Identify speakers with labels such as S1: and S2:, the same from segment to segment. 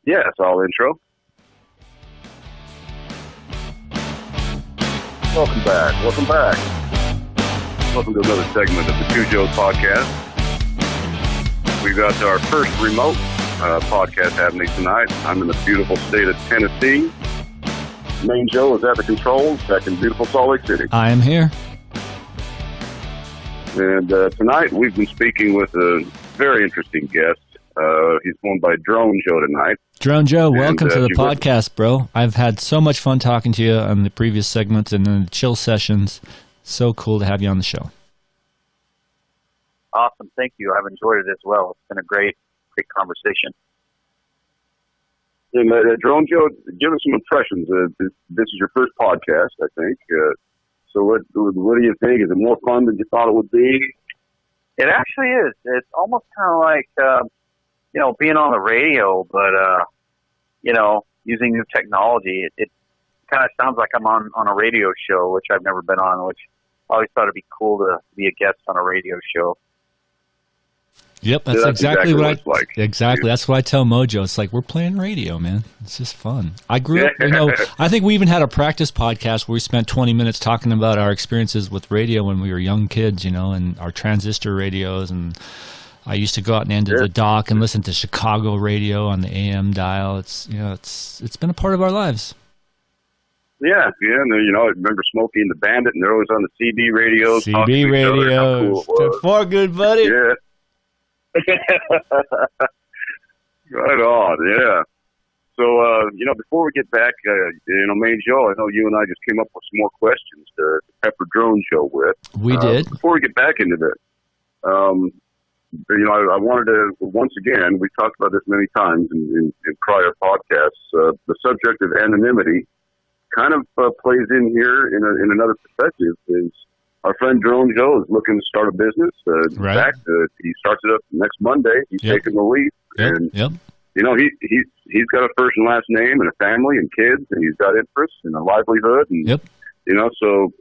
S1: Yeah, it's all intro. Welcome back. Welcome to another segment of the DroneJoe podcast. We've got our first remote podcast happening tonight. I'm in the beautiful state of Tennessee. Main Joe is at the controls back in beautiful Salt Lake City.
S2: I am here.
S1: And tonight we've been speaking with a very interesting guest. He's going by DroneJoe tonight.
S2: DroneJoe, welcome to the podcast, bro. I've had so much fun talking to you on the previous segments and in the chill sessions. So cool to have you on the show.
S3: Awesome. Thank you. I've enjoyed it as well. It's been a great conversation.
S1: And, DroneJoe, give us some impressions. This is your first podcast, I think. So what do you think? Is it more fun than you thought it would be?
S3: It actually is. It's almost kind of like, being on the radio, but, using new technology. It kind of sounds like I'm on a radio show, which I've never been on, which I always thought it'd be cool to be a guest on a radio show.
S2: Yep, that's exactly what
S1: it's like.
S2: Exactly. That's what I tell Mojo. It's like, we're playing radio, man. It's just fun. I grew up, I think we even had a practice podcast where we spent 20 minutes talking about our experiences with radio when we were young kids, and our transistor radios. And I used to go out and into the dock and listen to Chicago radio on the AM dial. It's been a part of our lives.
S1: Yeah, and I remember Smokey and the Bandit, and they're always on the CB radios.
S2: CB radios. For good, buddy.
S1: Yeah. Right on, yeah. So, before we get back, Main Joe, I know you and I just came up with some more questions to pepper DroneJoe with.
S2: We did.
S1: Before we get back into this, I wanted to, once again, we've talked about this many times in prior podcasts, the subject of anonymity kind of plays in here in another perspective. Is our friend DroneJoe is looking to start a business.
S2: Right.
S1: In fact, he starts it up next Monday. He's taking the lead. And, he's got a first and last name and a family and kids, and he's got interests and a livelihood. And, so,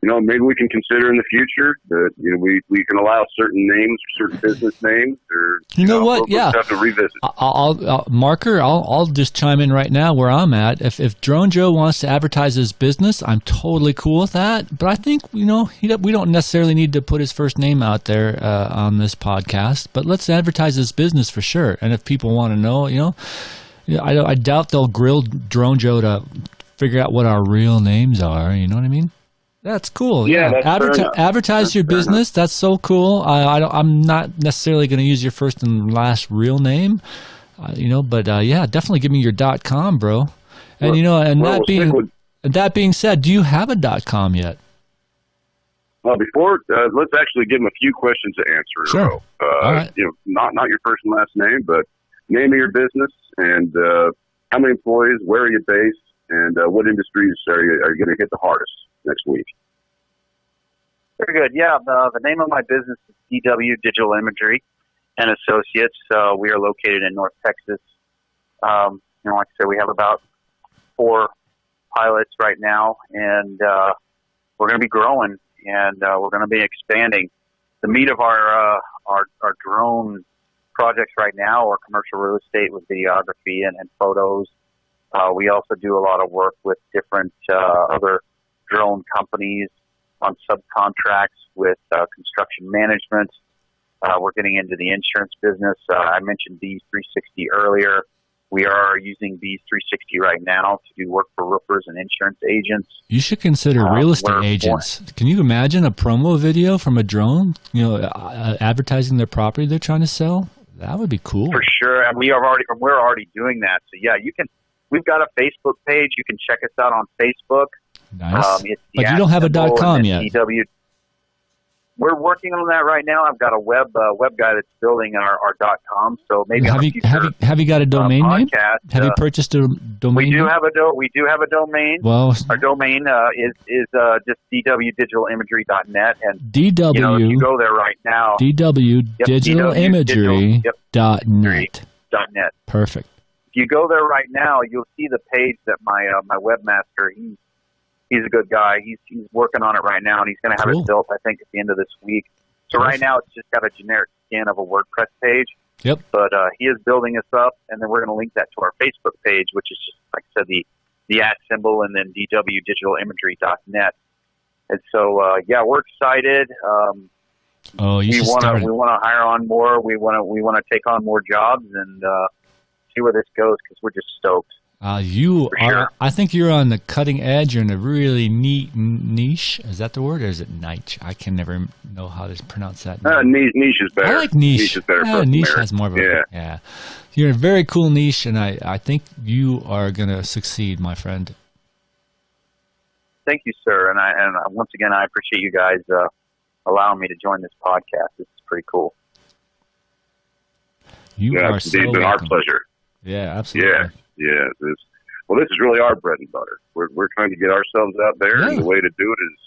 S1: maybe we can consider in the future that, we can allow certain names, certain business names, or,
S2: what?
S1: We'll have to revisit.
S2: I'll just chime in right now where I'm at. If DroneJoe wants to advertise his business, I'm totally cool with that. But I think, we don't necessarily need to put his first name out there on this podcast, but let's advertise his business for sure. And if people want to know, I doubt they'll grill DroneJoe to figure out what our real names are. You know what I mean? That's cool.
S1: Yeah, that's
S2: advertise your business. That's so cool. I'm not necessarily going to use your first and last real name, but definitely give me your .com, bro. And that being said, do you have a .com yet?
S1: Well, before let's actually give him a few questions to answer.
S2: Sure. All right.
S1: Not your first and last name, but name of your business and how many employees, where are you based, and what industries are you going to hit the hardest next week?
S3: Very good. Yeah, the name of my business is DW Digital Imagery and Associates. We are located in North Texas. Like I said, we have about 4 pilots right now, and we're going to be growing, and we're going to be expanding. The meat of our drone projects right now are commercial real estate with videography and photos. We also do a lot of work with different other drone companies on subcontracts with construction management. We're getting into the insurance business. I mentioned Bees 360 earlier. We are using Bees 360 right now to do work for roofers and insurance agents.
S2: You should consider real estate agents. Can you imagine a promo video from a drone, advertising their property they're trying to sell? That would be cool.
S3: For sure. And we're already doing that. So yeah, we've got a Facebook page. You can check us out on Facebook.
S2: Nice. But you don't have a .com yet.
S3: DW. We're working on that right now. I've got a web guy that's building our .com. So maybe
S2: have you got a domain name? Have you purchased a domain?
S3: We do have a domain.
S2: Well,
S3: our domain is just dwdigitalimagery.net, and
S2: DW.
S3: If you go there right now,
S2: dwdigitalimagery.net. Perfect.
S3: If you go there right now, you'll see the page that my webmaster. He's a good guy. He's working on it right now, and he's going to have it built, I think, at the end of this week. So right now, it's just got a generic scan of a WordPress page.
S2: Yep.
S3: But he is building us up, and then we're going to link that to our Facebook page, which is just, like I said, the @ symbol and then dwdigitalimagery.net. And so, we're excited. We want to hire on more. We want to take on more jobs and see where this goes, because we're just stoked.
S2: Sure. I think you're on the cutting edge. You're in a really neat niche. Is that the word, or is it niche? I can never know how to pronounce that.
S1: Niche is better.
S2: I like niche.
S1: Niche is better.
S2: Niche has more of a yeah. You're in a very cool niche, and I think you are going to succeed, my friend.
S3: Thank you, sir. And once again, I appreciate you guys allowing me to join this podcast. This is pretty cool.
S1: It's been our pleasure.
S2: Yeah, absolutely.
S1: Yeah. This is really our bread and butter. We're trying to get ourselves out there, and the way to do it is,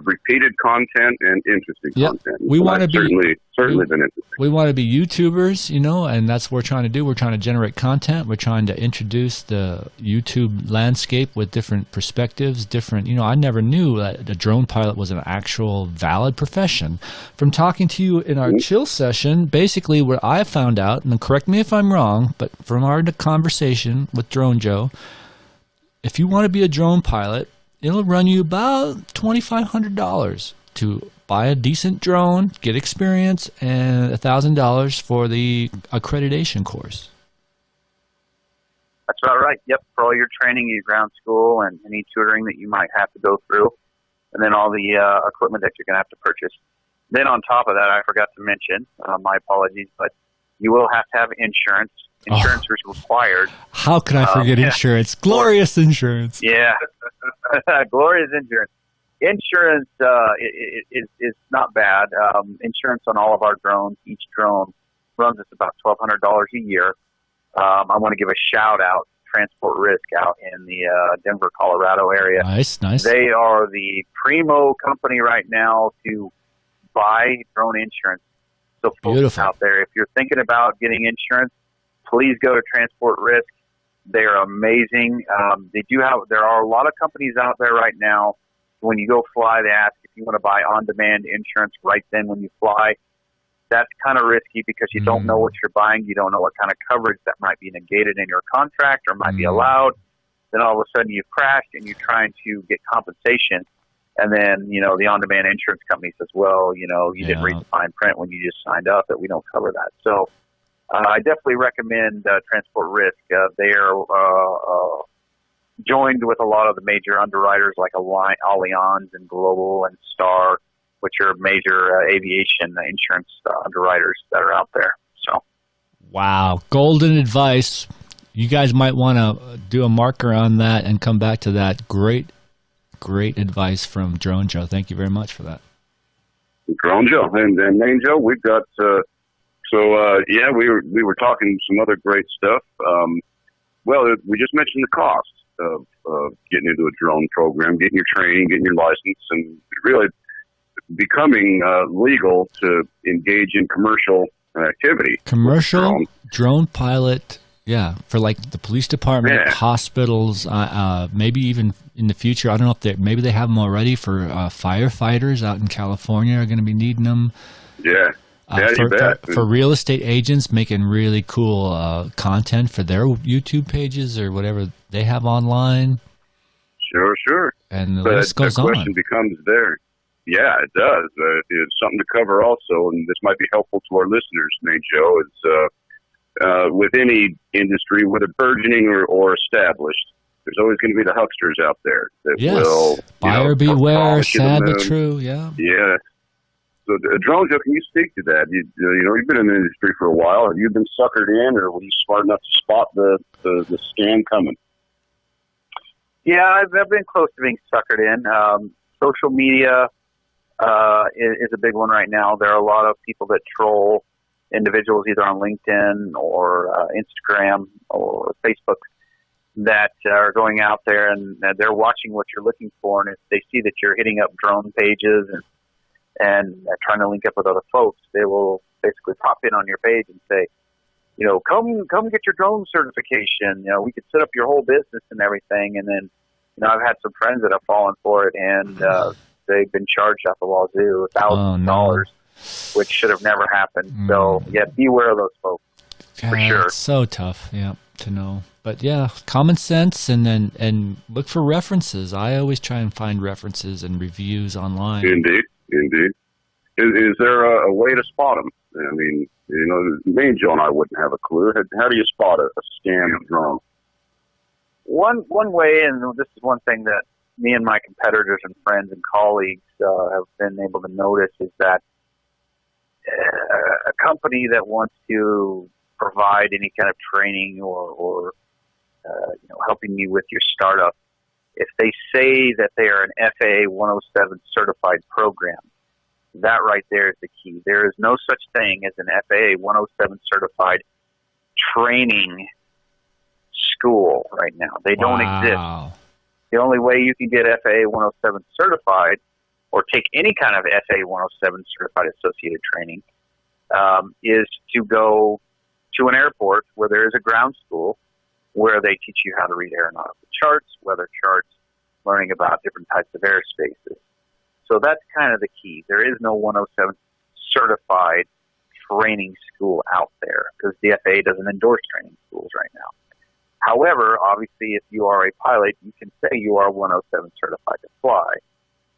S1: repeated content and interesting content.
S2: We want to be
S1: certainly been interesting.
S2: We want to be YouTubers, and that's what we're trying to do. We're trying to generate content. We're trying to introduce the YouTube landscape with different perspectives, I never knew that a drone pilot was an actual valid profession. From talking to you in our chill session, basically what I found out, and correct me if I'm wrong, but from our conversation with DroneJoe, if you want to be a drone pilot, it'll run you about $2,500 to buy a decent drone, get experience, and $1,000 for the accreditation course.
S3: That's about right. Yep, for all your training, your ground school, and any tutoring that you might have to go through, and then all the equipment that you're going to have to purchase. Then on top of that, I forgot to mention, my apologies, but you will have to have insurance. Insurance is required.
S2: How can I forget insurance? Glorious insurance.
S3: Yeah, glorious insurance. Insurance is not bad. Insurance on all of our drones, each drone runs us about $1,200 a year. I want to give a shout out to Transport Risk out in the Denver, Colorado area.
S2: Nice.
S3: They are the primo company right now to buy drone insurance. So folks out there, if you're thinking about getting insurance, please go to Transport Risk. They're amazing. There are a lot of companies out there right now. When you go fly, they ask if you want to buy on-demand insurance right then when you fly. That's kind of risky because you don't know what you're buying. You don't know what kind of coverage that might be negated in your contract or might be allowed. Then all of a sudden you've crashed and you're trying to get compensation. And then, the on-demand insurance company says, well, you didn't read the fine print when you just signed up that we don't cover that. So I definitely recommend Transport Risk. They are joined with a lot of the major underwriters like Allianz and Global and Star, which are major aviation insurance underwriters that are out there. So,
S2: wow, golden advice. You guys might want to do a marker on that and come back to that. Great advice from DroneJoe. Thank you very much for that.
S1: DroneJoe and Name Joe, we've got. We were talking some other great stuff. We just mentioned the cost of getting into a drone program, getting your training, getting your license, and really becoming legal to engage in commercial activity.
S2: Commercial drone pilot, for like the police department, hospitals, maybe even in the future. I don't know if maybe they have them already for firefighters out in California are going to be needing them.
S1: Yeah. You bet.
S2: For real estate agents making really cool content for their YouTube pages or whatever they have online.
S1: Sure.
S2: And the list goes on.
S1: The question becomes there. Yeah, it does. It's something to cover also, and this might be helpful to our listeners, Nate Joe. It's with any industry, whether burgeoning or established, there's always going to be the hucksters out there that will
S2: buyer beware, sad but true. Yeah.
S1: So, DroneJoe, can you speak to that? You've been in the industry for a while. Have you been suckered in, or were you smart enough to spot the scam coming?
S3: Yeah, I've been close to being suckered in. Social media is a big one right now. There are a lot of people that troll individuals either on LinkedIn or Instagram or Facebook that are going out there and they're watching what you're looking for. And if they see that you're hitting up drone pages and trying to link up with other folks, they will basically pop in on your page and say, come get your drone certification. We could set up your whole business and everything. And then, I've had some friends that have fallen for it and they've been charged out the wazoo $1,000 which should have never happened. So, yeah, beware of those folks, for sure.
S2: It's so tough, to know. But, yeah, common sense and look for references. I always try and find references and reviews online.
S1: Indeed. Is there a way to spot them? I mean, me and Joe and I wouldn't have a clue. How do you spot a scam drone?
S3: One way, and this is one thing that me and my competitors and friends and colleagues have been able to notice, is that a company that wants to provide any kind of training or helping you with your startup, if they say that they are an FAA 107 certified program, that right there is the key. There is no such thing as an FAA 107 certified training school right now. They don't exist. The only way you can get FAA 107 certified or take any kind of FAA 107 certified associated training is to go to an airport where there is a ground school where they teach you how to read aeronautical charts, weather charts, learning about different types of airspaces. So that's kind of the key. There is no 107 certified training school out there because the FAA doesn't endorse training schools right now. However, obviously, if you are a pilot, you can say you are 107 certified to fly,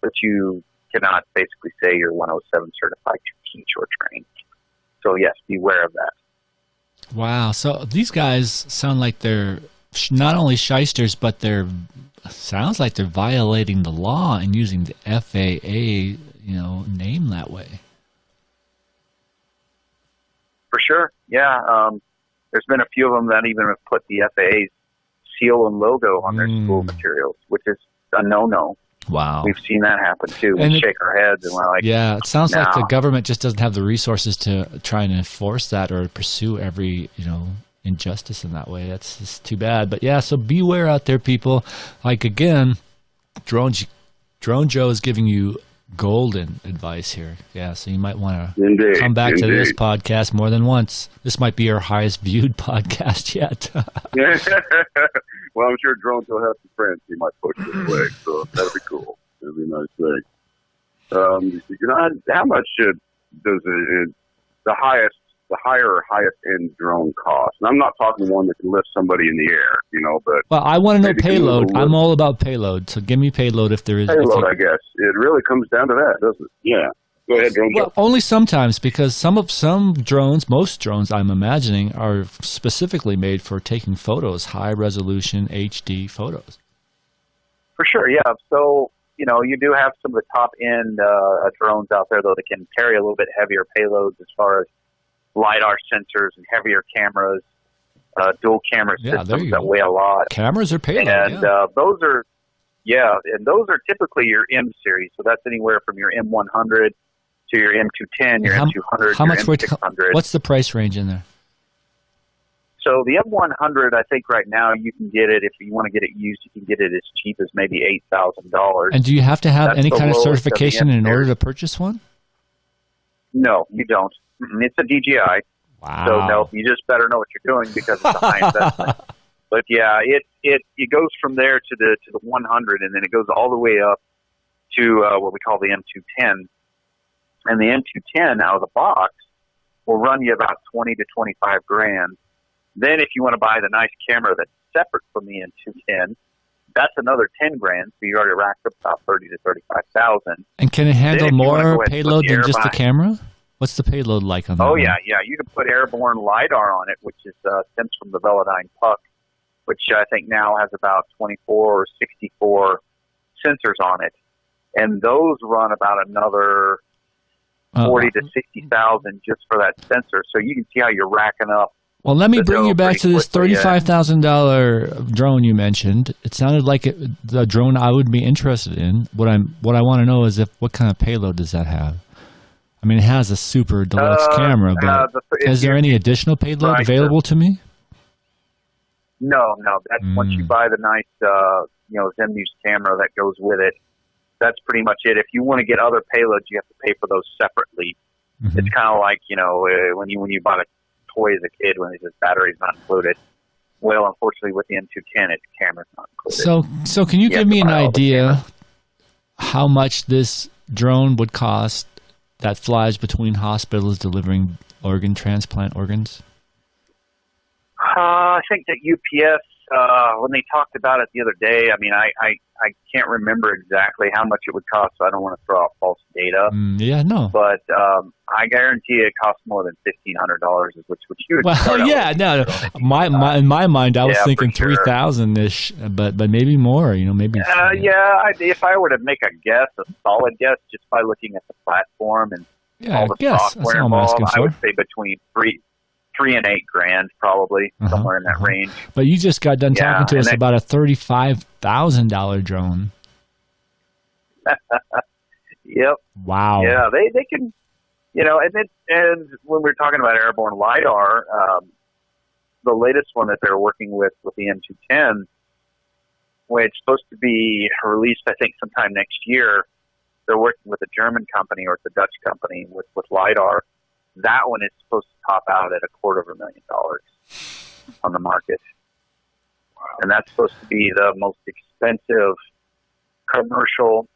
S3: but you cannot basically say you're 107 certified to teach or train. So, yes, beware of that.
S2: Wow. So these guys sound like they're not only shysters, but sounds like they're violating the law and using the FAA, name that way.
S3: For sure. Yeah. There's been a few of them that even have put the FAA's seal and logo on their school materials, which is a no-no.
S2: Wow.
S3: We've seen that happen, too. We shake our heads and we're like,
S2: yeah, it sounds like the government just doesn't have the resources to try and enforce that or pursue every, injustice in that way. That's just too bad. But, yeah, so beware out there, people. Like, again, DroneJoe is giving you golden advice here. Yeah, so you might want to come back to this podcast more than once. This might be our highest viewed podcast yet.
S1: Well, I'm sure DroneJoe has some friends he might push this way, so that'd be cool. That'd be a nice thing. How much does the higher or highest end drone cost? And I'm not talking one that can lift somebody in the air, but...
S2: Well, I want to know payload. I'm all about payload, so give me payload if there is...
S1: Payload, I guess. It really comes down to that, doesn't it? Yeah. Go ahead, DroneJoe.
S2: Well, only sometimes, because some drones, most drones I'm imagining, are specifically made for taking photos, high-resolution HD photos.
S3: For sure, yeah. So, you do have some of the top-end drones out there, though, that can carry a little bit heavier payloads as far as LiDAR sensors and heavier cameras, dual camera systems that weigh a lot.
S2: Cameras are payload,
S3: and those are typically your M series. So that's anywhere from your M100 to your M210, your M200, your M600.
S2: What's the price range in there?
S3: So the M100, I think right now you can get it, if you want to get it used, you can get it as cheap as maybe $8,000.
S2: And do you have to have any kind of certification in order to purchase one?
S3: No, you don't. It's a DJI.
S2: Wow.
S3: So no, you just better know what you're doing because it's a high investment. But yeah, it goes from there to the 100, and then it goes all the way up to what we call the M210. And the M210 out of the box will run you about 20 to 25 grand. Then if you want to buy the nice camera that's separate from the M210, that's another 10 grand. So you already racked up about 30 to 35,000.
S2: And can it handle more payload than just the camera? What's the payload like on that?
S3: Oh, yeah. You can put Airborne LiDAR on it, which is stems from the Velodyne Puck, which I think now has about 24 or 64 sensors on it. And those run about another 40 to 60,000 just for that sensor. So you can see how you're racking up.
S2: Well, let me bring you back to this $35,000 drone you mentioned. It sounded like the drone I would be interested in. What I want to know is what kind of payload does that have? I mean, it has a super deluxe camera, but is there any additional payload available to me?
S3: No. That's once you buy the nice, Zenmuse camera that goes with it. That's pretty much it. If you want to get other payloads, you have to pay for those separately. Mm-hmm. It's kind of like when you bought a toy as a kid when it says battery's not included. Well, unfortunately, with the M210, its camera's not included.
S2: So can you give me an idea how much this drone would cost that flies between hospitals delivering transplant organs?
S3: I think that UPS, when they talked about it the other day, I mean, I can't remember exactly how much it would cost, so I don't want to throw out false data.
S2: Yeah, no.
S3: But I guarantee it costs more than $1,500, which you would start out
S2: yeah,
S3: with.
S2: no. In my mind, I was thinking 3,000-ish, but maybe more. Maybe.
S3: If I were to make a guess, a solid guess, just by looking at the platform and all the software involved, I would say between $3,000 and $8,000, probably somewhere in that range.
S2: But you just got done talking to us about a $35,000 drone.
S3: Yep.
S2: Wow.
S3: Yeah, they can, and when we're talking about Airborne LiDAR, the latest one that they're working with the M210, which is supposed to be released, I think, sometime next year. They're working with a German company, or it's a Dutch company with LiDAR. That one is supposed to top out at $250,000 on the market. Wow. And that's supposed to be the most expensive commercial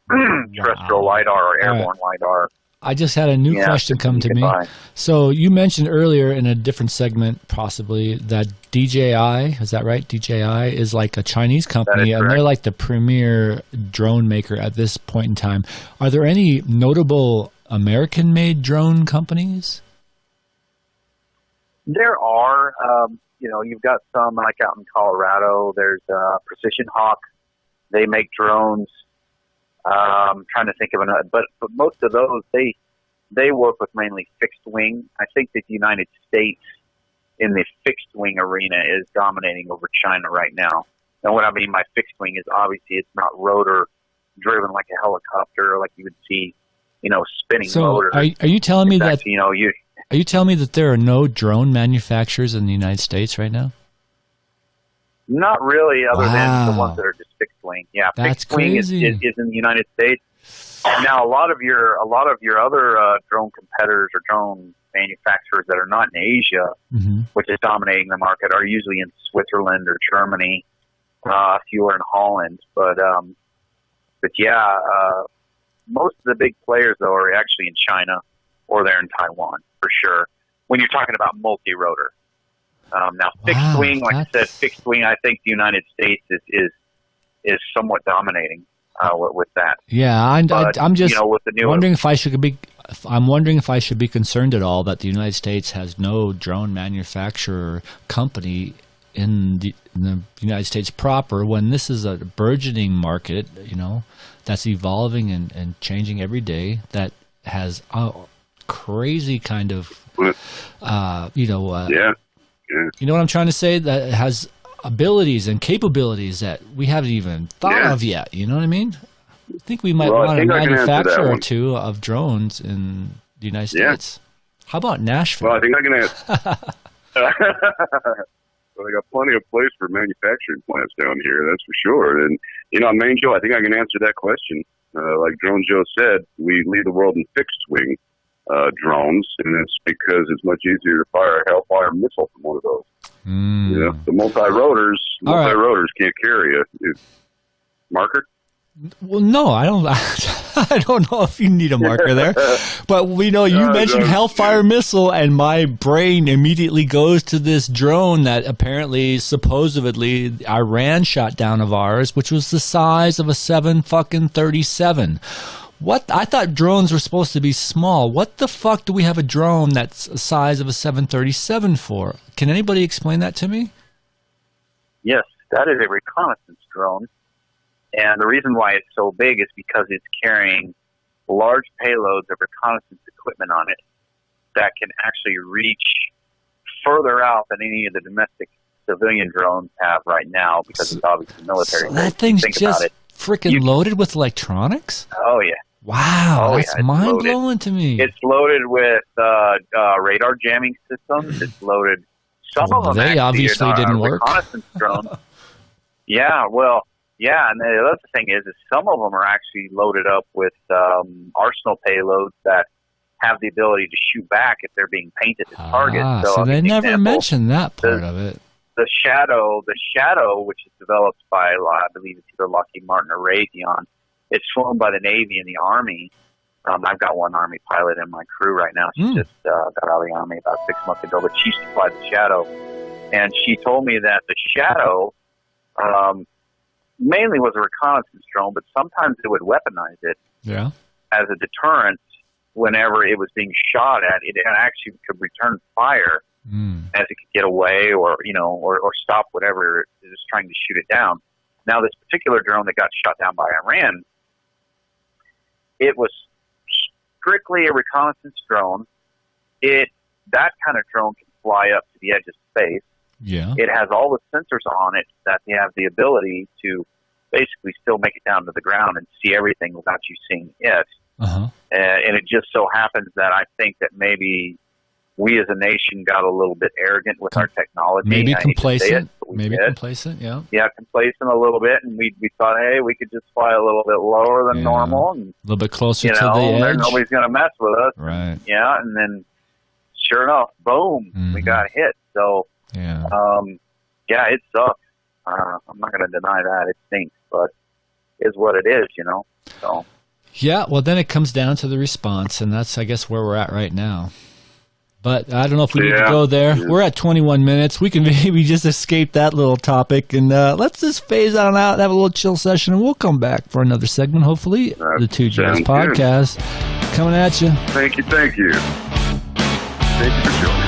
S3: terrestrial LiDAR or airborne LiDAR.
S2: I just had a new question come to me. So you mentioned earlier in a different segment, possibly, that DJI, is that right? DJI is like a Chinese company, and they're like the premier drone maker at this point in time. Are there any notable American-made drone companies?
S3: There are. You've got some like out in Colorado. There's Precision Hawk. They make drones. I'm trying to think of another, but most of those they work with mainly fixed wing. I think that the United States in the fixed wing arena is dominating over China right now. And what I mean by fixed wing is obviously it's not rotor driven like a helicopter, like you would see, spinning motor.
S2: Are you telling me that are you telling me that there are no drone manufacturers in the United States right now?
S3: Not really, other than the ones that are just fixed wing. Yeah, fixed wing is in the United States. Now, a lot of your other drone competitors or drone manufacturers that are not in Asia, which is dominating the market, are usually in Switzerland or Germany. A few are in Holland, but most of the big players though are actually in China or they're in Taiwan for sure. When you're talking about multi-rotor. Now, fixed wing, like I said, fixed wing. I think the United States is somewhat dominating with that.
S2: Yeah, I'm just
S3: with the new
S2: wondering if I should be. I'm wondering if I should be concerned at all that the United States has no drone manufacturer company in the United States proper, when this is a burgeoning market, that's evolving and changing every day. That has a crazy kind of, You know what I'm trying to say? That has abilities and capabilities that we haven't even thought of yet. You know what I mean? I think we might want a manufacturer or two of drones in the United States. How about Nashville?
S1: Well, I think I can answer. Well, they got plenty of place for manufacturing plants down here, that's for sure. And, Main Joe, I think I can answer that question. Like DroneJoe said, we lead the world in fixed wing drones, and it's because it's much easier to fire a Hellfire missile from one of those. The multi-rotors can't carry a marker.
S2: Well, no, I don't. I don't know if you need a marker there, but you mentioned Hellfire missile, and my brain immediately goes to this drone that apparently, supposedly, Iran shot down of ours, which was the size of a 737. What? I thought drones were supposed to be small. What the fuck do we have a drone that's the size of a 737 for? Can anybody explain that to me?
S3: Yes, that is a reconnaissance drone. And the reason why it's so big is because it's carrying large payloads of reconnaissance equipment on it that can actually reach further out than any of the domestic civilian drones have right now, because it's obviously military.
S2: So that thing's just freaking loaded with electronics?
S3: Oh, yeah.
S2: Wow, that's mind-blowing to me.
S3: It's loaded with radar jamming systems. It's loaded. Some of them
S2: they obviously didn't work.
S3: Reconnaissance drones. And the other thing is some of them are actually loaded up with arsenal payloads that have the ability to shoot back if they're being painted as targets.
S2: So they never mentioned that part of it.
S3: The Shadow, which is developed by, I believe it's either Lockheed Martin or Raytheon, it's flown by the Navy and the Army. I've got one Army pilot in my crew right now. She just got out of the Army about 6 months ago, but she used to fly the Shadow. And she told me that the Shadow mainly was a reconnaissance drone, but sometimes it would weaponize it as a deterrent. Whenever it was being shot at, it actually could return fire as it could get away or stop whatever it was trying to shoot it down. Now, this particular drone that got shot down by Iran, it was strictly a reconnaissance drone. That kind of drone can fly up to the edge of space.
S2: Yeah.
S3: It has all the sensors on it that they have the ability to basically still make it down to the ground and see everything without you seeing it.
S2: Uh-huh.
S3: And it just so happens that I think that maybe we as a nation got a little bit arrogant with our technology.
S2: Maybe complacent. Complacent, yeah.
S3: Yeah, complacent a little bit. And we thought, hey, we could just fly a little bit lower than normal. And,
S2: a little bit closer to the edge.
S3: Nobody's going to mess with us.
S2: Right.
S3: Yeah, and then sure enough, boom, we got hit. So, it sucks. I'm not going to deny that. It stinks, but it is what it is, So.
S2: Yeah, well, then it comes down to the response, and that's, I guess, where we're at right now. But I don't know if we need to go there. We're at 21 minutes. We can maybe just escape that little topic, and let's just phase on out and have a little chill session, and we'll come back for another segment, hopefully. The Two Joes podcast coming at you.
S1: Thank you. Thank you for joining.